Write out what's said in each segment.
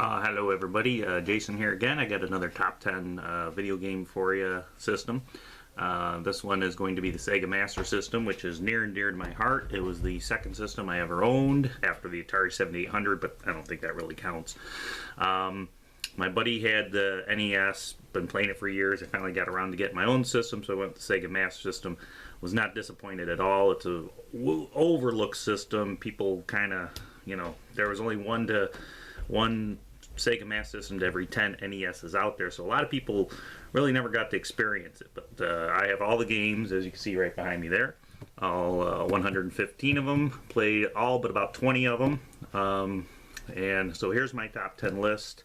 Hello everybody, Jason here again. I got another top 10 video game for you system. This one is going to be the Sega Master System, which is near and dear to my heart. It was the second system I ever owned after the Atari 7800, but I don't think that really counts. My buddy had the NES, been playing it for years. I finally got around to getting my own system, so I went with the Sega Master System. Was not disappointed at all. It's a overlooked system. People kind of, there was only one Sega Master System to every 10 NESs out there, so a lot of people really never got to experience it. But I have all the games, as you can see right behind me there, all 115 of them, played all but about 20 of them, and so here's my top 10 list.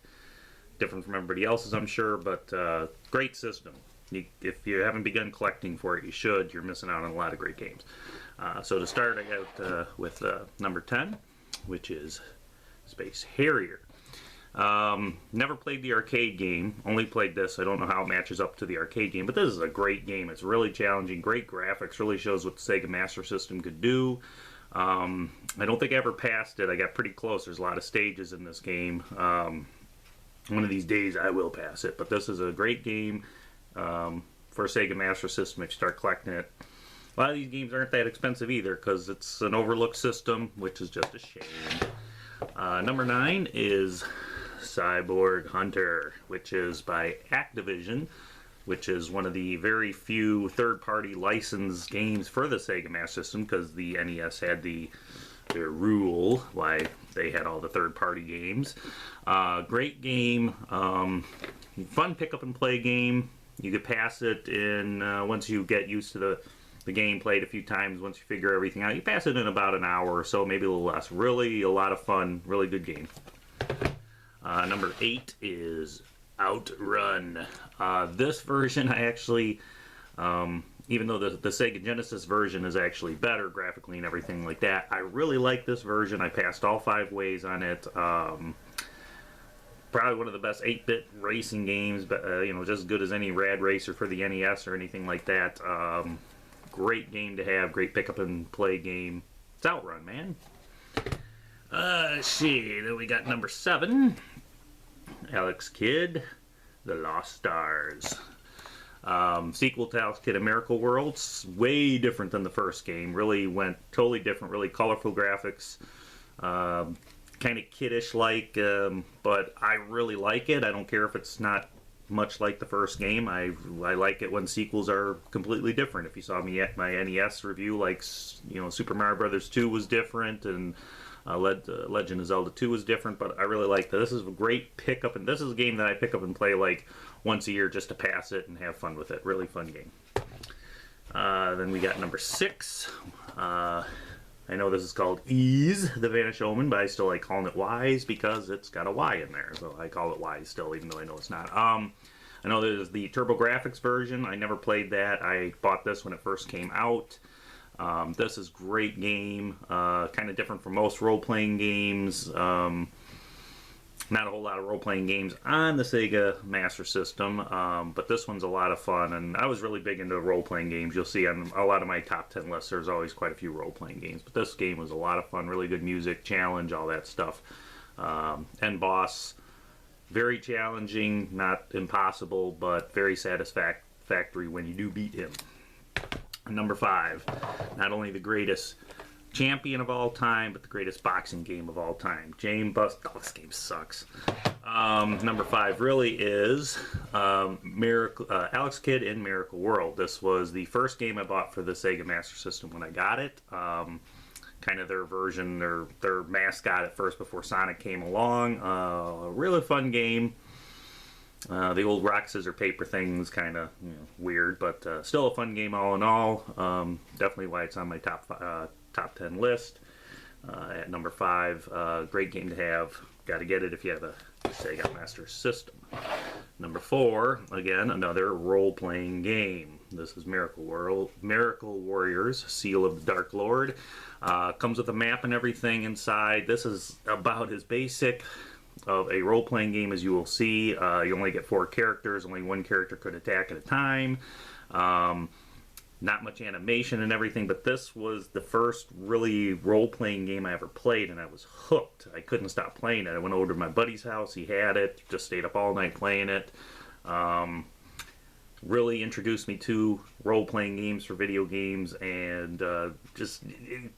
Different from everybody else's, I'm sure, but great system. If you haven't begun collecting for it, you should. You're missing out on a lot of great games. So to start, I got with number 10, which is Space Harrier. Never played the arcade game, only played this. I don't know how it matches up to the arcade game, but this is a great game. It's really challenging, great graphics, really shows what the Sega Master System could do. I don't think I ever passed it. I got pretty close. There's a lot of stages in this game. One of these days I will pass it, but this is a great game for a Sega Master System if you start collecting it. A lot of these games aren't that expensive either because it's an overlooked system, which is just a shame. Number 9 is Cyborg Hunter, which is by Activision, which is one of the very few third-party licensed games for the Sega Master System because the NES had their rule why they had all the third-party games. Great game, fun pick-up-and-play game. You could pass it in, once you get used to the game, played a few times, once you figure everything out, you pass it in about an hour or so, maybe a little less. Really a lot of fun, really good game. Number 8 is Outrun. This version I actually, even though the Sega Genesis version is actually better graphically and everything like that, I really like this version. I passed all 5 ways on it. Probably one of the best 8-bit racing games, but just as good as any Rad Racer for the NES or anything like that. Great game to have, great pick up and play game. It's Outrun, man. See, then we got number 7, Alex Kidd, The Lost Stars. Sequel to Alex Kidd and Miracle World. It's way different than the first game. Really went totally different, really colorful graphics. Kind of kiddish-like, but I really like it. I don't care if it's not much like the first game. I like it when sequels are completely different. If you saw me at my NES review, like Super Mario Brothers 2 was different, and Legend of Zelda 2 was different, but I really like this. This is a great pickup, and this is a game that I pick up and play like once a year just to pass it and have fun with it. Really fun game. Then we got number 6. I know this is called Ease, the Vanishing Omen, but I still like calling it Wise because it's got a Y in there, so I call it Wise still, even though I know it's not. I know there's the TurboGrafx version. I never played that. I bought this when it first came out. This is a great game, kind of different from most role-playing games. Not a whole lot of role-playing games on the Sega Master System, but this one's a lot of fun, and I was really big into role-playing games. You'll see on a lot of my top 10 lists, there's always quite a few role-playing games, but this game was a lot of fun, really good music, challenge, all that stuff. End boss, very challenging, not impossible, but very satisfactory when you do beat him. Number 5, not only the greatest champion of all time, but the greatest boxing game of all time. This game sucks. Number 5 really is Alex Kidd in Miracle World. This was the first game I bought for the Sega Master System when I got it. Kind of their version, their mascot at first before Sonic came along. Really fun game. The old rock, scissor, paper thing's kind of weird, but still a fun game all in all. Definitely why it's on my top 10 list. At number 5, great game to have. Got to get it if you have a Sega Master System. Number 4, again, another role-playing game. This is Miracle Warriors, Seal of the Dark Lord. Comes with a map and everything inside. This is about as basic of a role-playing game as you will see. You only get 4 characters. Only one character could attack at a time. not much animation and everything, but this was the first really role-playing game I ever played, and I was hooked. I couldn't stop playing it. I went over to my buddy's house, he had it, just stayed up all night playing it. Really introduced me to role-playing games for video games, and just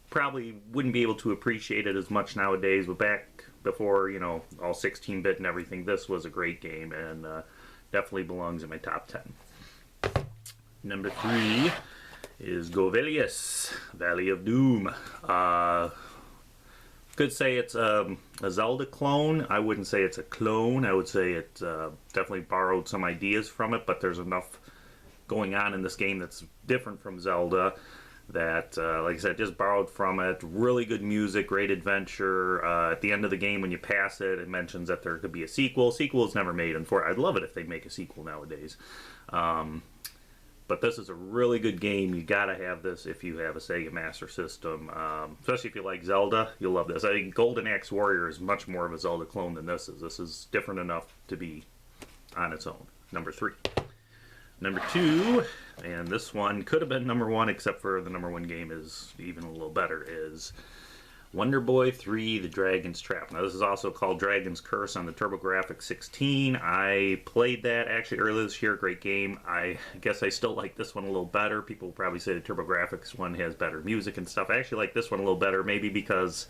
probably wouldn't be able to appreciate it as much nowadays, but back before, you know, all 16-bit and everything, this was a great game, and definitely belongs in my top 10. Number 3 is Govelius, Valley of Doom. Could say it's a Zelda clone. I wouldn't say it's a clone. I would say it definitely borrowed some ideas from it, but there's enough going on in this game that's different from Zelda that, like I said, just borrowed from it. Really good music, great adventure. At the end of the game, when you pass it, it mentions that there could be a sequel. Sequel is never made, I'd love it if they make a sequel nowadays. But this is a really good game. You gotta have this if you have a Sega Master System. Especially if you like Zelda, you'll love this. I think Golden Axe Warrior is much more of a Zelda clone than this is. This is different enough to be on its own. Number 3. Number 2, and this one could have been number 1, except for the number 1 game is even a little better, is Wonder Boy 3: The Dragon's Trap. Now this is also called Dragon's Curse on the TurboGrafx 16. I played that actually earlier this year. Great game. I guess I still like this one a little better. People will probably say the TurboGrafx one has better music and stuff. I actually like this one a little better, maybe because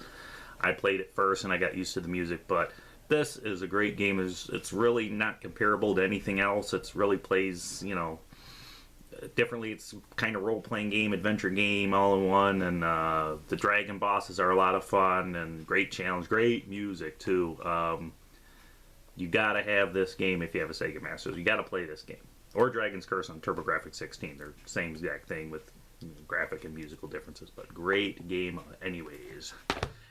I played it first and I got used to the music, but this is a great game. It's really not comparable to anything else. It really plays, you know, differently. It's kind of role-playing game, adventure game, all in one, and the dragon bosses are a lot of fun, and great challenge, great music too. You gotta have this game if you have a Sega Master. You gotta play this game, or Dragon's Curse on TurboGrafx 16. They're the same exact thing with graphic and musical differences, but great game anyways.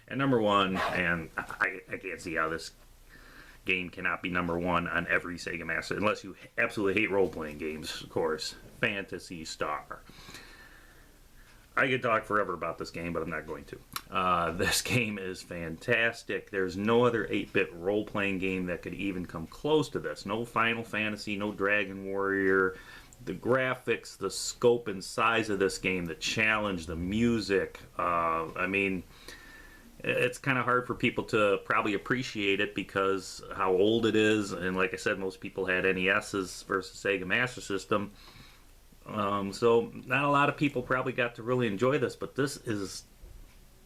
And number 1, and I can't see how this game cannot be number 1 on every Sega Master, unless you absolutely hate role-playing games, of course. Phantasy Star. I could talk forever about this game, but I'm not going to. This game is fantastic. There's no other 8-bit role-playing game that could even come close to this. No Final Fantasy, no Dragon Warrior. The graphics, the scope and size of this game, the challenge, the music. I mean, it's kind of hard for people to probably appreciate it because how old it is, and like I said, most people had NESs versus Sega Master System. So not a lot of people probably got to really enjoy this, but this is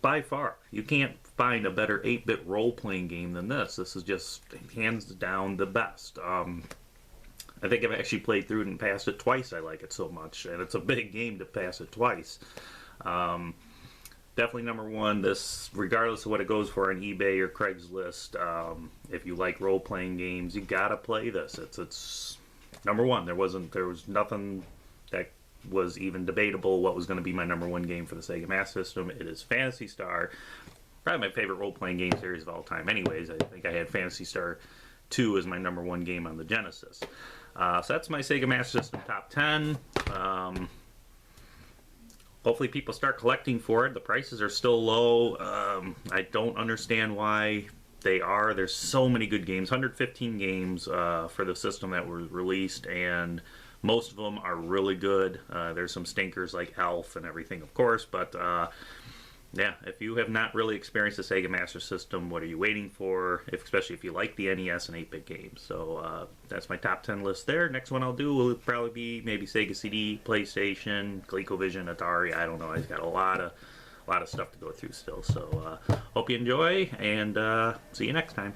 by far, you can't find a better 8-bit role-playing game than this. This is just hands down the best. I think I've actually played through it and passed it twice. I like it so much, and it's a big game to pass it twice. Definitely number 1. This, regardless of what it goes for on eBay or Craigslist, if you like role-playing games, you gotta play this. It's number 1. There was nothing that was even debatable what was going to be my number 1 game for the Sega Master System. It is Phantasy Star. Probably my favorite role-playing game series of all time. Anyways, I think I had Phantasy Star 2 as my number 1 game on the Genesis. So that's my Sega Master System top 10. Hopefully people start collecting for it. The prices are still low. I don't understand why they are. There's so many good games. 115 games for the system that were released, and most of them are really good. There's some stinkers like Elf and everything, of course, but yeah, if you have not really experienced the Sega Master System, what are you waiting for? Especially if you like the NES and 8-bit games. So that's my top 10 list there. Next one I'll do will probably be maybe Sega CD, PlayStation, ColecoVision, Atari. I don't know. I've got a lot of stuff to go through still. So hope you enjoy, and see you next time.